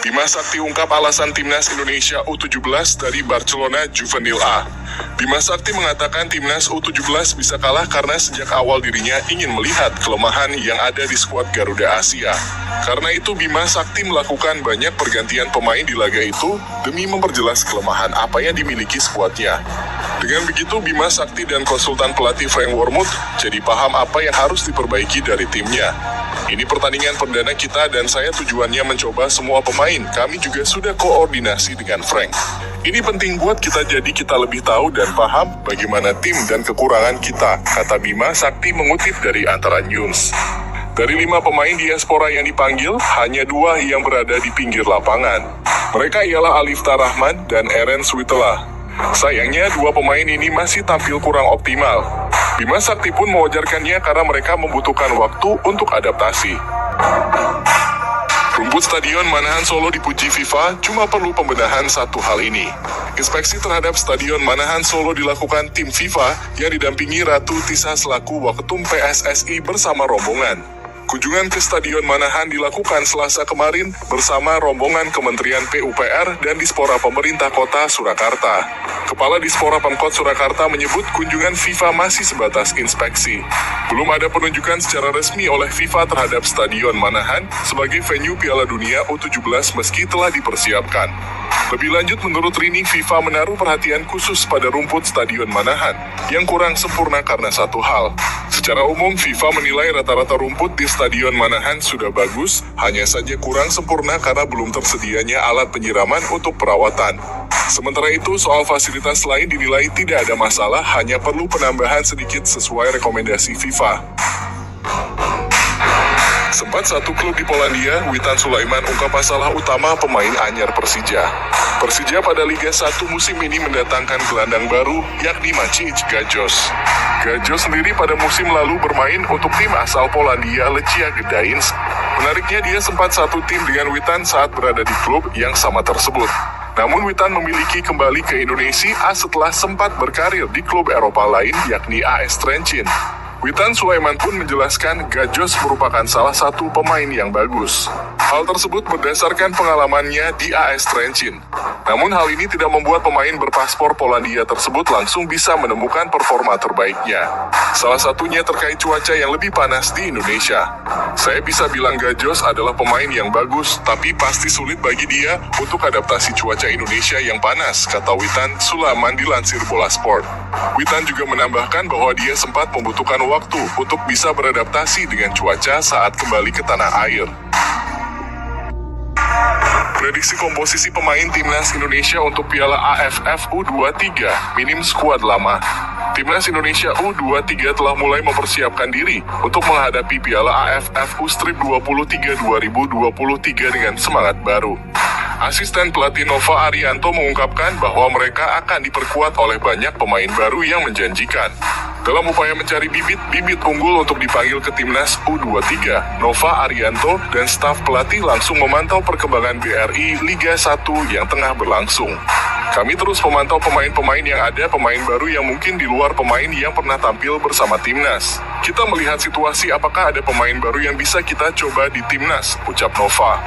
Bima Sakti ungkap alasan Timnas Indonesia U17 dari Barcelona Juvenil A. Bima Sakti mengatakan Timnas U17 bisa kalah karena sejak awal dirinya ingin melihat kelemahan yang ada di skuad Garuda Asia. Karena itu Bima Sakti melakukan banyak pergantian pemain di laga itu demi memperjelas kelemahan apa yang dimiliki skuadnya. Dengan begitu Bima Sakti dan konsultan pelatih Frank Wormuth jadi paham apa yang harus diperbaiki dari timnya. Ini pertandingan perdana kita dan saya tujuannya mencoba semua pemain. Kami juga sudah koordinasi dengan Frank. Ini penting buat kita jadi kita lebih tahu dan paham bagaimana tim dan kekurangan kita, kata Bima Sakti mengutip dari Antara News. Dari 5 pemain diaspora yang dipanggil, hanya 2 yang berada di pinggir lapangan. Mereka ialah Alifta Rahman dan Eren Switela. Sayangnya 2 pemain ini masih tampil kurang optimal. Bima Sakti pun mewajarkannya karena mereka membutuhkan waktu untuk adaptasi. Rumput Stadion Manahan Solo dipuji FIFA cuma perlu pembenahan satu hal ini. Inspeksi terhadap Stadion Manahan Solo dilakukan tim FIFA yang didampingi Ratu Tisa selaku Waketum PSSI bersama rombongan. Kunjungan ke Stadion Manahan dilakukan Selasa kemarin bersama rombongan Kementerian PUPR dan Dispora Pemerintah Kota Surakarta. Kepala Dispora Pemkot Surakarta menyebut kunjungan FIFA masih sebatas inspeksi. Belum ada penunjukan secara resmi oleh FIFA terhadap Stadion Manahan sebagai venue Piala Dunia U17 meski telah dipersiapkan. Lebih lanjut, menurut Rini, FIFA menaruh perhatian khusus pada rumput Stadion Manahan yang kurang sempurna karena satu hal. Secara umum, FIFA menilai rata-rata rumput di Stadion Manahan sudah bagus, hanya saja kurang sempurna karena belum tersedianya alat penyiraman untuk perawatan. Sementara itu, soal fasilitas lain dinilai tidak ada masalah, hanya perlu penambahan sedikit sesuai rekomendasi FIFA. Sempat satu klub di Polandia, Witan Sulaiman ungkap masalah utama pemain anyar Persija. Persija pada Liga 1 musim ini mendatangkan gelandang baru, yakni Maciej Gajos. Gajos sendiri pada musim lalu bermain untuk tim asal Polandia Lechia Gdańsk. Menariknya dia sempat satu tim dengan Witan saat berada di klub yang sama tersebut. Namun Witan memiliki kembali ke Indonesia setelah sempat berkarir di klub Eropa lain, yakni AS Trencin. Witan Sulaiman pun menjelaskan Gajos merupakan salah satu pemain yang bagus. Hal tersebut berdasarkan pengalamannya di AS Trencin. Namun hal ini tidak membuat pemain berpaspor Polandia tersebut langsung bisa menemukan performa terbaiknya. Salah satunya terkait cuaca yang lebih panas di Indonesia. Saya bisa bilang Gajos adalah pemain yang bagus, tapi pasti sulit bagi dia untuk adaptasi cuaca Indonesia yang panas, kata Witan Sulaiman dilansir Bola Sport. Witan juga menambahkan bahwa dia sempat membutuhkan waktu untuk bisa beradaptasi dengan cuaca saat kembali ke tanah air. Prediksi komposisi pemain Timnas Indonesia untuk Piala AFF U23, minim skuad lama. Timnas Indonesia U23 telah mulai mempersiapkan diri untuk menghadapi Piala AFF U23 2023 dengan semangat baru. Asisten pelatih Nova Arianto mengungkapkan bahwa mereka akan diperkuat oleh banyak pemain baru yang menjanjikan. Dalam upaya mencari bibit unggul untuk dipanggil ke Timnas U23, Nova Arianto dan staf pelatih langsung memantau perkembangan BRI Liga 1 yang tengah berlangsung. Kami terus memantau pemain-pemain yang ada, pemain baru yang mungkin di luar pemain yang pernah tampil bersama Timnas. Kita melihat situasi apakah ada pemain baru yang bisa kita coba di Timnas, ucap Nova.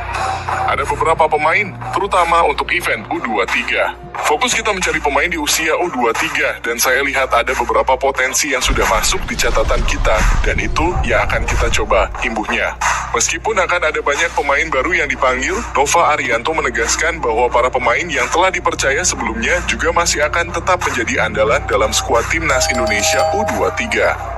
Ada beberapa pemain, terutama untuk event U23. Fokus kita mencari pemain di usia U23, dan saya lihat ada beberapa potensi yang sudah masuk di catatan kita, dan itu yang akan kita coba, imbuhnya. Meskipun akan ada banyak pemain baru yang dipanggil, Nova Arianto menegaskan bahwa para pemain yang telah dipercaya sebelumnya juga masih akan tetap menjadi andalan dalam skuad Timnas Indonesia U23.